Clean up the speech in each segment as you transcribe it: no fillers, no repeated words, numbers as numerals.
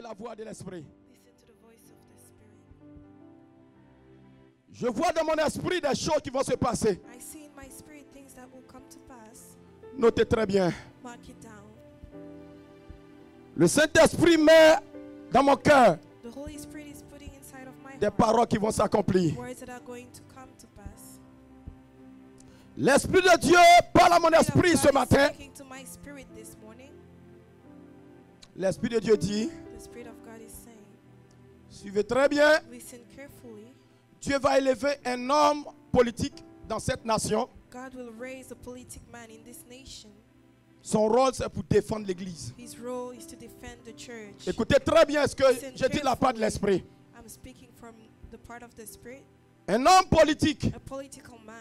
la voix de l'esprit. Listen to the voice of the Spirit. Je vois dans mon esprit des choses qui vont se passer. I see in my spirit things that will come to pass. Notez très bien. Mark it down. Le Saint-Esprit met dans mon cœur The Holy Spirit is putting inside of my des heart paroles qui vont s'accomplir. words that are going to come to pass. L'Esprit de Dieu parle à mon esprit ce God is matin. speaking to my spirit this morning. L'Esprit de Dieu dit, The Spirit of God is saying, suivez très bien, listen carefully. Dieu va élever un homme politique dans cette nation. God will raise a politic man in this nation. Son rôle, c'est pour défendre l'Église. His role is to defend the church. Écoutez très bien ce que je dis de la part de l'Esprit. I'm speaking from the part of the Spirit. Un homme politique, A political man,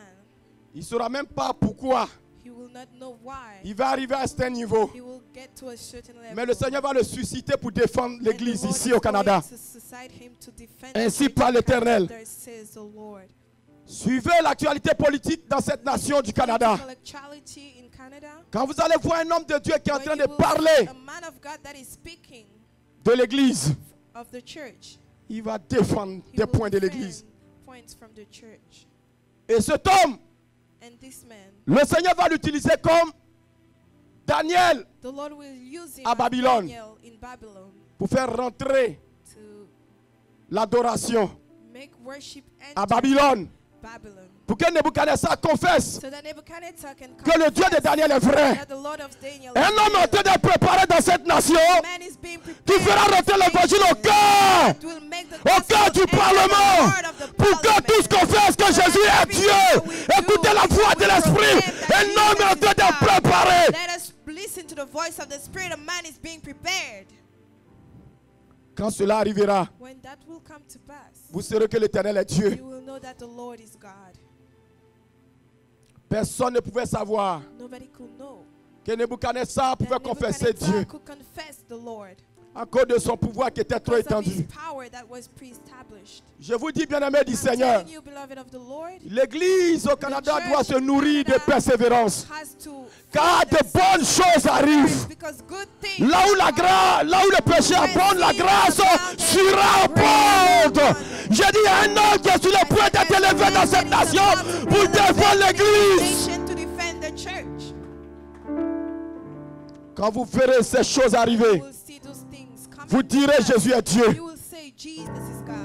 il ne saura même pas pourquoi he will not know why. il va arriver à un certain niveau. He will get to a certain level. Mais le Seigneur va le susciter pour défendre And l'Église the Lord ici is au Canada. going to suscite him to defend Ainsi the church parle in l'Éternel. Canada, says the Lord. Suivez l'actualité politique dans cette nation du Canada. Political actuality in Canada, Quand vous allez voir un homme de Dieu qui est en when train you de will parler see a man of God that is speaking de l'Église, of the church, il va défendre he des will points de defend l'Église. points from the church. Et cet homme, And this man, le Seigneur va l'utiliser comme Daniel the Lord will use him à as Babylone. Daniel in Babylon pour faire rentrer to l'adoration make worship à enter Babylone. Babylon. Pour que Nebuchadnezzar confesse So that Nebuchadnezzar can que le Dieu de confess Daniel est vrai. that the Lord of Daniel Un is homme en train real. de préparer dans cette nation Man is being qui prepared fera rentrer l'évangile au cœur, that will make the au gospel cœur du enter the Parlement, heart of the pour que parliament. tous confessent que Jésus est Dieu. Écoutez la voix de l'Esprit. Un homme est en train de préparer. Let us listen to the voice of the Spirit. A man is being prepared. Quand cela arrivera, When that will come to pass, vous saurez que l'Éternel est Dieu. you will know that the Lord is God. Personne ne pouvait savoir Nobody could know que Nebuchadnezzar that pouvait confesser Nebuchadnezzar Dieu could confess the Lord à cause de son pouvoir qui était trop because of his étendu. power that was pre-established. Je vous dis, bien-aimés du I'm Seigneur, telling you, beloved of the Lord, l'Église au Canada church doit se in nourrir de Canada persévérance. has to Car de bonnes choses arrivent. because good things Là où la grâce, là où le péché abonde, la grâce sera abonde. J'ai dit à un homme qui est sur le point d'être élevé dans cette nation pour défendre l'Église. nation to defend the church. Quand vous verrez ces choses arriver, You will see those things coming vous to direz pass. Jésus est Dieu. You will say Jesus is God.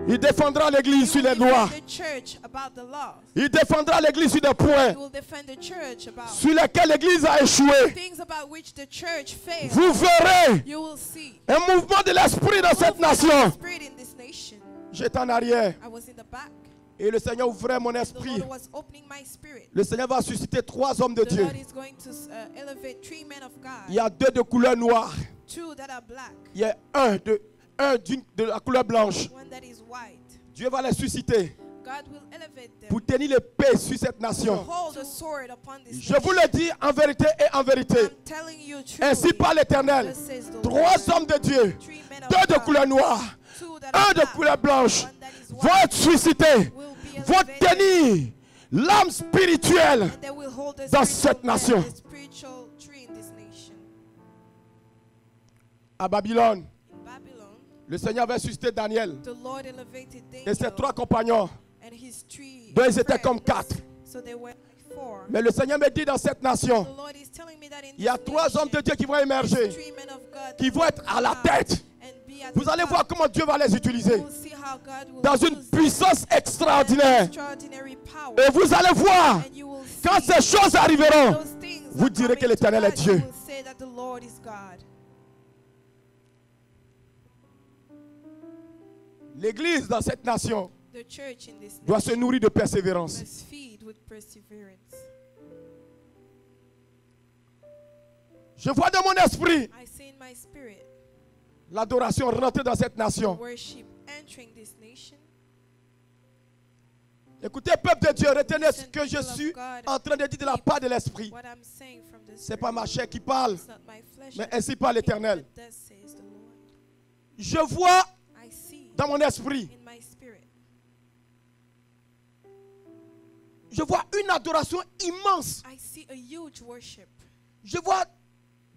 Il défendra l'Église sur You les will lois. defend the church about the laws. Il défendra l'Église sur des points You will defend the church about sur lesquels l'Église a échoué. things about which the church failed. Vous verrez You will see un mouvement de l'Esprit dans cette movement of the nation. Spirit in this nation. J'étais en arrière I was in the back. et le Seigneur ouvrait mon The esprit. Lord was opening my spirit. Le Seigneur va susciter 3 hommes de The Dieu. Lord is going to elevate 3 men of Il God. y a 2 de couleur noire. 2 that are black. Il y a un de la couleur blanche. 1 that is white. Dieu va les susciter God will elevate them. pour tenir l'épée sur cette To nation. hold a sword upon this Je vous le dis en vérité et en vérité. I'm telling you Ainsi truly. par l'Éternel. Thus says the 3 Lord. hommes de Dieu, 3 men of 2 de God, couleur noire, 2 that 1 are de black, couleur blanche, 1 that is vont white, être suscités, will be vont elevated, tenir l'âme spirituelle and they will hold the dans spiritual cette nation. man, the spiritual tree in this nation. à Babylone. In Babylon, Le Seigneur avait suscité Daniel the Lord elevated et ses Daniel 3 compagnons. and his 3 Donc ils étaient comme friends. 4. So they were like 4. Mais le Seigneur me dit dans cette nation, The Lord is telling me that in il y a this 3 hommes de nation, Dieu qui vont there's émerger, 3 men of God qui that vont will être à la come tête. and be at Vous the allez top. voir comment Dieu va les utiliser You will see how God will dans une use them puissance in extraordinaire. extraordinary power. Et vous allez voir, And you will see quand ces choses arriveront, those things vous are direz que coming l'Éternel to est pass. Dieu. You will say that the Lord is God. l'Église dans cette nation The church in this doit nation se nourrir de persévérance. must feed with perseverance. Je vois dans mon esprit I see in my spirit l'adoration rentrer dans cette nation. worship entering this nation. Écoutez, peuple de Dieu, retenez ce que je suis en train de dire de la part de l'Esprit. What I'm saying from the Ce n'est spirit, pas ma chair qui parle, it's not my flesh, mais that ainsi par l'Éternel. but thus says the Lord. Je vois I see dans mon esprit, in my spirit, je vois une adoration immense. I see a huge worship. Je vois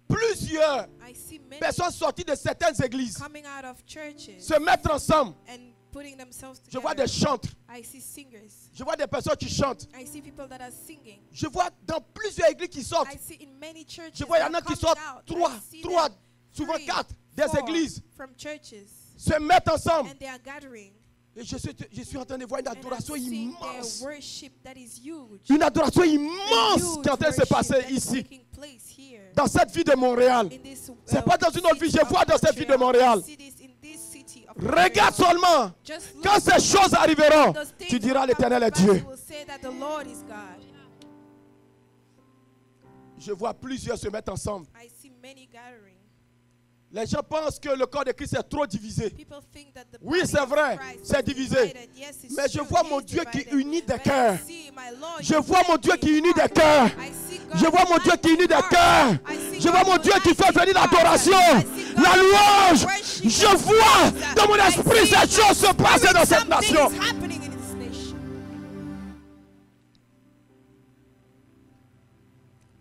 plusieurs plusieurs I see many personnes sorties de certaines églises coming out of churches se mettre ensemble. and putting themselves Je vois together. des chantres. I see singers. Je vois des personnes qui chantent. I see people that are singing. Je vois dans plusieurs églises qui sortent. I see in many churches. Je vois, il y en a they're qui coming sortent out. trois, I see them, souvent 3, 4 des 4 églises from churches, se mettent ensemble. and they are gathering. Et je suis en train de voir une And I'm adoration seeing immense. their worship that is huge. Une adoration A immense huge qui est en train de se worship passer that is ici, taking place here. dans cette ville de Montréal. In this, C'est pas dans une autre ville, city je of vois dans cette ville de Montreal. Montréal. I see this in this city of Regarde Montreal. seulement. Just look. Quand ces choses arriveront, Those things tu diras will l'Éternel come est to pass, Dieu. you will say that the Lord is God. Je vois plusieurs se mettre ensemble. I see many gathering. Les gens pensent que le corps de Christ est trop divisé. People think that the Oui, body c'est of vrai, Christ c'est is divisé. divided. Yes, it's Mais je true, vois it mon is Dieu qui divided. unit des But I cœurs. see my Lord Je vois mon Dieu qui unit des uniting cœurs. hearts. I see God Je vois mon Dieu qui unit des uniting cœurs. hearts. I see Je vois God mon Dieu qui fait uniting venir hearts. l'adoration, I see God la louange. worshiping Je vois Jesus. dans mon I esprit see ces choses se passer dans cette something nation. is happening in this nation.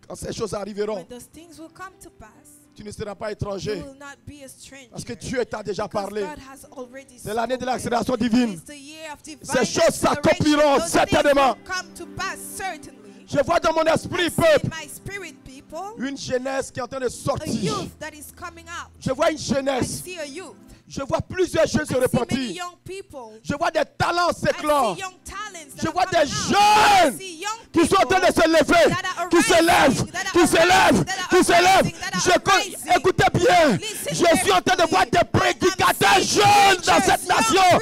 Quand ces choses arriveront, When those things will come to pass, tu ne seras pas you étranger. will not be a stranger. Parce que Dieu t'a déjà Because parlé. God has already C'est l'année de spoken. l'accélération divine. It's the year of divine Ces choses acceleration. s'accompliront Those certainement. things will come to pass certainly. Je vois dans mon esprit, I see peuple, in my spirit, people, une jeunesse qui est en train de a sortir. youth that is coming out. Je vois une I jeunesse. see a youth. Je vois plusieurs jeunes se I see many repentir. young people. Je vois des talents I s'éclore. see young talents that Je are vois coming des out. jeunes I see young qui sont en train de people se lever, that are qui se arising, lèvent, that are qui se lèvent, arising, that are qui se lèvent. arising, that are arising. Écoutez bien, Listen je suis en train de voir des prédicateurs jeunes dans cette nation.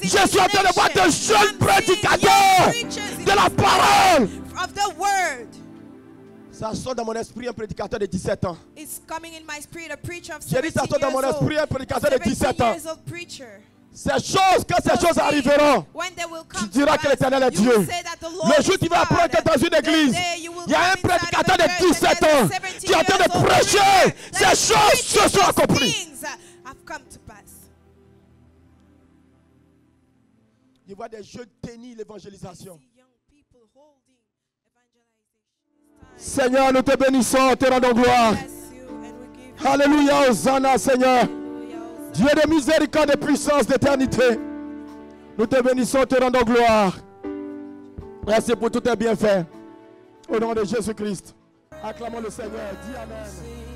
Je suis en train de voir des jeunes prédicateurs de la parole. of the word. Ça sort dans mon esprit un prédicateur de 17 ans. It's coming in my spirit, a preacher of J'ai dit 17 ça sort dans mon years esprit un old. prédicateur de 17 ans. 17 years old preacher. Ces choses, quand ces choses arriveront, When they will tu come diras to que l'Éternel est pass, you will Dieu. say that the Lord Le jour où tu vas is God. apprendre que dans une The église, day you will il y a un come inside prédicateur the de church 17 and ans there's a 17 qui est en train de years old prêcher. preacher Ces that choses se preaches sont those accomplies. things have come to pass. Je vois des jeunes tenir l'évangélisation. See young people holding evangelization. Seigneur, nous te bénissons, te rendons gloire. Bless you and we give you Alléluia, Hosanna, Seigneur. hallelujah. Dieu de miséricorde, de puissance, d'éternité. Nous te bénissons, te rendons gloire. Merci pour tous tes bienfaits. Au nom de Jésus-Christ. Acclamons le Seigneur. Dis Amen.